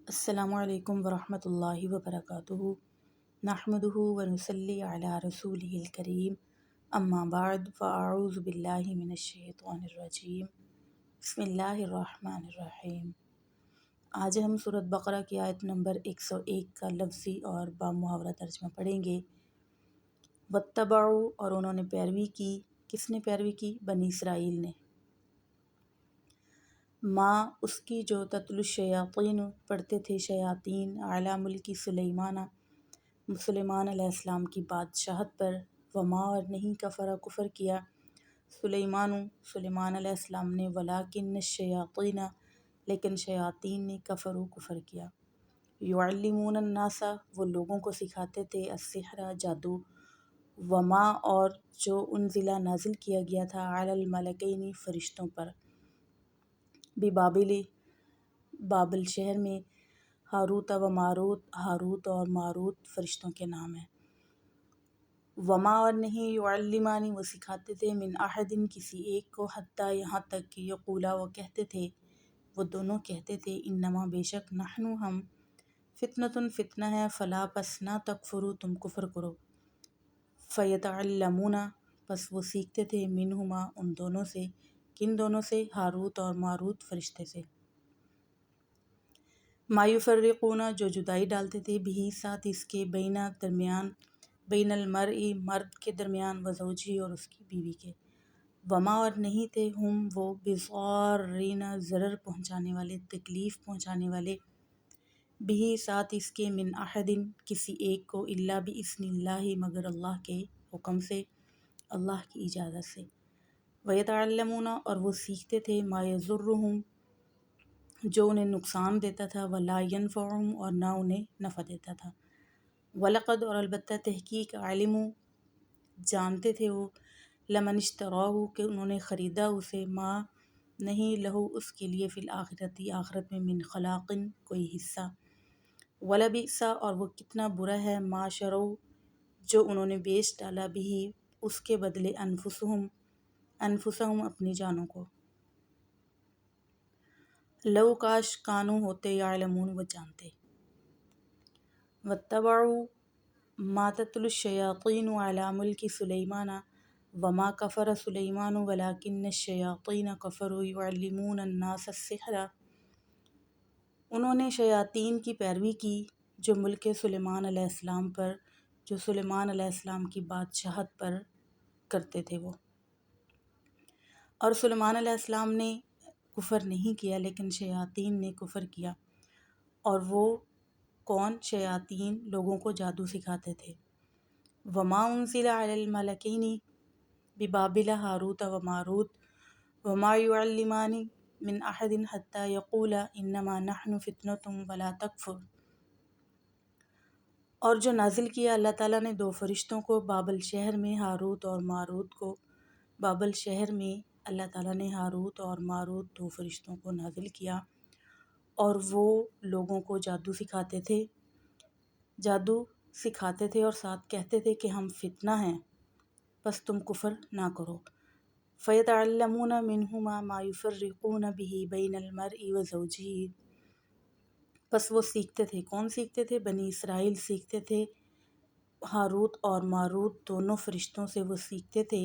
السلام علیکم ورحمۃ اللہ وبرکاتہ۔ نحمدہ ونصلی علی رسولہ الکریم، اما بعد فاعوذ باللہ من الشیطان الرجیم، بسم اللہ الرحمن الرحیم۔ آج ہم سورۃ بقرہ کی آیت نمبر 101 کا لفظی اور بامحاورہ ترجمہ پڑھیں گے۔ واتبعوا، اور انہوں نے پیروی کی۔ کس نے پیروی کی؟ بنی اسرائیل نے۔ ماں، اس کی جو تتلو الشیاطین، پڑھتے تھے شیاطین، علی ملک سلیمان علیہ السلام کی بادشاہت پر، وما، اور نہیں، کفر کیا سلیمان علیہ السلام نے، ولیکن الشیاطین، لیکن شیاطین نے، کفر کیا۔ یعلمون الناس، وہ لوگوں کو سکھاتے تھے، السحر، جادو، وما، اور جو انزل، نازل کیا گیا تھا، علی الملکین، فرشتوں پر، بابل شہر میں، ہاروت و ماروت، ہاروت اور ماروت فرشتوں کے نام ہیں۔ وما، اور نہیں، یعلمان، وہ سکھاتے تھے، من احد، کسی ایک کو، حتیٰ، یہاں تک کہ یقولا، وہ کہتے تھے، وہ دونوں کہتے تھے، انما، بے شک، نحن، ہم، فتنہ ہے، فلا، پس نہ تکفروا، تم کفر کرو، فیتعلمون، پس وہ سیکھتے تھے، منہما، ان دونوں سے، کن دونوں سے؟ ہاروت اور ماروت فرشتے سے، ما یفرقون، جو جدائی ڈالتے تھے، بھی، ساتھ اس کے، بین المرء، مرد کے درمیان، وزوجہ، اور اس کی بیوی کے، وما، اور نہیں تھے، ہم، وہ، بضارین، ضرر پہنچانے والے، تکلیف پہنچانے والے، بھی، ساتھ اس کے، من احد، کسی ایک کو، الا باذن اللہ، مگر اللہ کے حکم سے، اللہ کی اجازت سے، ویتعلمون، اور وہ سیکھتے تھے، ما یضرہم، جو انہیں نقصان دیتا تھا، ولا ینفعہم، اور نہ انہیں نفع دیتا تھا، ولقد، اور البتہ تحقیق، علموا، جانتے تھے وہ، لمن اشتراہ، کہ انہوں نے خریدا اسے، ما، نہیں، لہو، اس کے لیے، فی الآخرۃ، آخرت میں، من خلاق، کوئی حصہ، ولبئس، اور وہ کتنا برا ہے، ما شروا، جو انہوں نے بیچ ڈالا، بھی، اس کے بدلے، انفسہم، اپنی جانوں کو، لو، کاش، کانوا، ہوتے، یعلمون، وہ جانتے۔ واتبعوا ما تتلو الشیاطین علی ملک سلیمان وما کفر سلیمان ولکن الشیاطین کفروا یعلمون الناس السحر، انہوں نے شیاطین کی پیروی کی جو ملک سلیمان علیہ السلام پر، جو سلیمان علیہ السلام کی بادشاہت پر کرتے تھے وہ، اور سلیمان علیہ السلام نے کفر نہیں کیا، لیکن شیاطین نے کفر کیا، اور وہ کون؟ شیاطین لوگوں کو جادو سکھاتے تھے۔ وما انزل علی الملکین ببابل ہاروت و ماروت وما یعلمان من احد حتی یقولا انما نحن فتنۃ ولا تکفر، اور جو نازل کیا اللہ تعالیٰ نے دو فرشتوں کو بابل شہر میں، ہاروت اور ماروت کو، بابل شہر میں اللہ تعالیٰ نے ہاروت اور ماروت دو فرشتوں کو نازل کیا، اور وہ لوگوں کو جادو سکھاتے تھے اور ساتھ کہتے تھے کہ ہم فتنہ ہیں، پس تم کفر نہ کرو۔ فیتعلمون منہما ما یفرقون به بین المرء وزوجہ، پس وہ سیکھتے تھے، کون سیکھتے تھے؟ بنی اسرائیل سیکھتے تھے، ہاروت اور ماروت دونوں فرشتوں سے وہ سیکھتے تھے،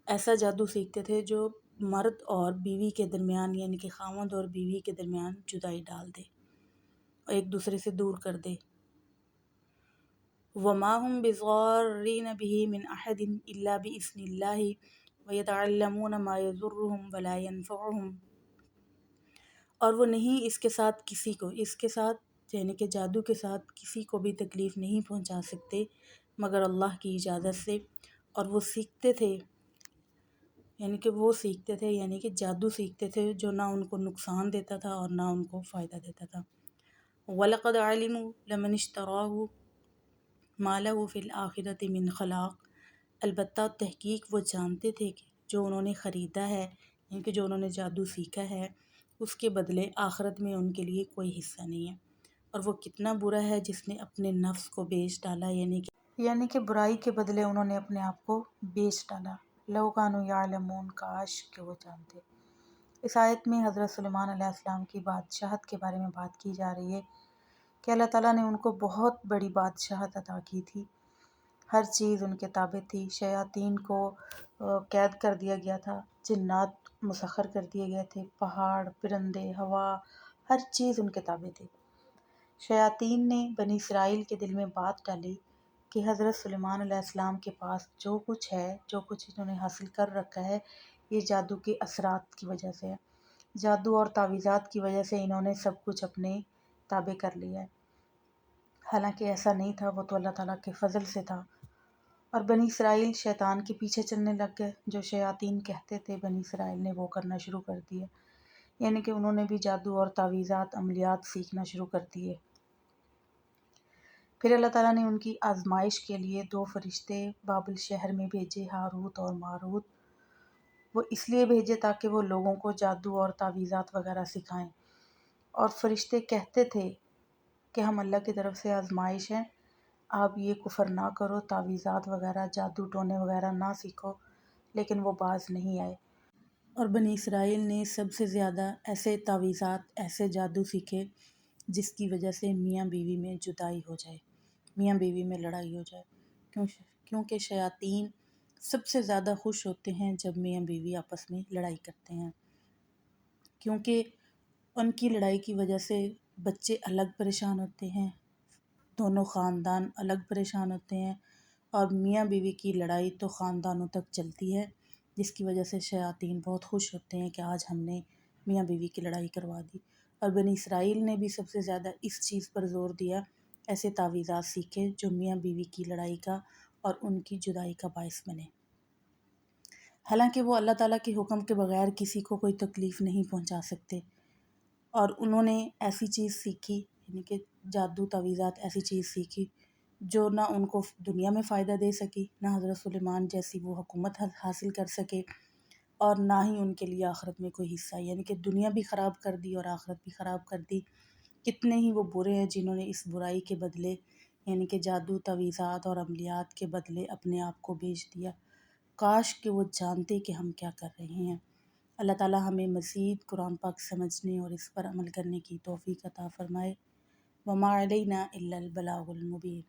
ایسا جادو سیکھتے تھے جو مرد اور بیوی کے درمیان، یعنی کہ خاوند اور بیوی کے درمیان جدائی ڈال دے اور ایک دوسرے سے دور کر دے۔ وما هم بضارین به من احد الا باذن اللہ ویتعلمون ما یضرهم ولا ینفعهم، اور وہ نہیں اس کے ساتھ کسی کو، اس کے ساتھ یعنی کہ جادو کے ساتھ کسی کو بھی تکلیف نہیں پہنچا سکتے مگر اللہ کی اجازت سے، اور وہ سیکھتے تھے، یعنی کہ جادو سیکھتے تھے جو نہ ان کو نقصان دیتا تھا اور نہ ان کو فائدہ دیتا تھا۔ وَلَقَدْ عَلِمُوا لَمَنِ اشْتَرَاهُ مَا لَهُ فِي الْآخِرَةِ مِنْ خَلَاقٍ، البتہ تحقیق وہ جانتے تھے کہ جو انہوں نے خریدا ہے، یعنی کہ جو انہوں نے جادو سیکھا ہے، اس کے بدلے آخرت میں ان کے لیے کوئی حصہ نہیں ہے، اور وہ کتنا برا ہے جس نے اپنے نفس کو بیچ ڈالا، یعنی کہ برائی کے بدلے انہوں نے اپنے آپ کو بیچ ڈالا۔ لو کانوا یعلمون، کاش کہ وہ جانتے۔ اس آیت میں حضرت سلیمان علیہ السلام کی بادشاہت کے بارے میں بات کی جا رہی ہے کہ اللہ تعالیٰ نے ان کو بہت بڑی بادشاہت عطا کی تھی، ہر چیز ان کے تابع تھی، شیاطین کو قید کر دیا گیا تھا، جنات مسخر کر دیے گئے تھے، پہاڑ، پرندے، ہوا، ہر چیز ان کے تابع تھی۔ شیاطین نے بنی اسرائیل کے دل میں بات ڈالی کہ حضرت سلیمان علیہ السلام کے پاس جو کچھ ہے، جو کچھ انہوں نے حاصل کر رکھا ہے، یہ جادو کے اثرات کی وجہ سے ہے، جادو اور تعویذات کی وجہ سے انہوں نے سب کچھ اپنے تابع کر لیا ہے۔ حالانکہ ایسا نہیں تھا، وہ تو اللہ تعالیٰ کے فضل سے تھا۔ اور بنی اسرائیل شیطان کے پیچھے چلنے لگ گئے، جو شیاطین کہتے تھے بنی اسرائیل نے وہ کرنا شروع کر دیا، یعنی کہ انہوں نے بھی جادو اور تعویذات، عملیات سیکھنا شروع کر دیے۔ پھر اللہ تعالیٰ نے ان کی آزمائش کے لیے 2 فرشتے بابل شہر میں بھیجے، ہاروت اور ماروت۔ وہ اس لیے بھیجے تاکہ وہ لوگوں کو جادو اور تعویذات وغیرہ سکھائیں، اور فرشتے کہتے تھے کہ ہم اللہ کی طرف سے آزمائش ہیں، آپ یہ کفر نہ کرو، تعویذات وغیرہ، جادو ٹونے وغیرہ نہ سیکھو، لیکن وہ باز نہیں آئے۔ اور بنی اسرائیل نے سب سے زیادہ ایسے تعویذات، ایسے جادو سیکھے جس کی وجہ سے میاں بیوی میں جدائی ہو جائے، میاں بیوی میں لڑائی ہو جائے، کیونکہ شیاطین سب سے زیادہ خوش ہوتے ہیں جب میاں بیوی آپس میں لڑائی کرتے ہیں، کیونکہ ان کی لڑائی کی وجہ سے بچے الگ پریشان ہوتے ہیں، دونوں خاندان الگ پریشان ہوتے ہیں، اور میاں بیوی کی لڑائی تو خاندانوں تک چلتی ہے، جس کی وجہ سے شیاطین بہت خوش ہوتے ہیں کہ آج ہم نے میاں بیوی کی لڑائی کروا دی۔ اور بنی اسرائیل نے بھی سب سے زیادہ اس چیز پر زور دیا، ایسے تعویذات سیکھے جو میاں بیوی کی لڑائی کا اور ان کی جدائی کا باعث بنے۔ حالانکہ وہ اللہ تعالیٰ کے حکم کے بغیر کسی کو کوئی تکلیف نہیں پہنچا سکتے، اور انہوں نے ایسی چیز سیکھی، یعنی کہ جادو تعویذات ایسی چیز سیکھی جو نہ ان کو دنیا میں فائدہ دے سکی، نہ حضرت سلیمان جیسی وہ حکومت حاصل کر سکے، اور نہ ہی ان کے لیے آخرت میں کوئی حصہ، یعنی کہ دنیا بھی خراب کر دی اور آخرت بھی خراب کر دی۔ کتنے ہی وہ برے ہیں جنہوں نے اس برائی کے بدلے، یعنی کہ جادو تعویذات اور عملیات کے بدلے اپنے آپ کو بیچ دیا۔ کاش کہ وہ جانتے کہ ہم کیا کر رہے ہیں۔ اللہ تعالیٰ ہمیں مزید قرآن پاک سمجھنے اور اس پر عمل کرنے کی توفیق عطا فرمائے۔ وما علینا الا البلاغ المبین۔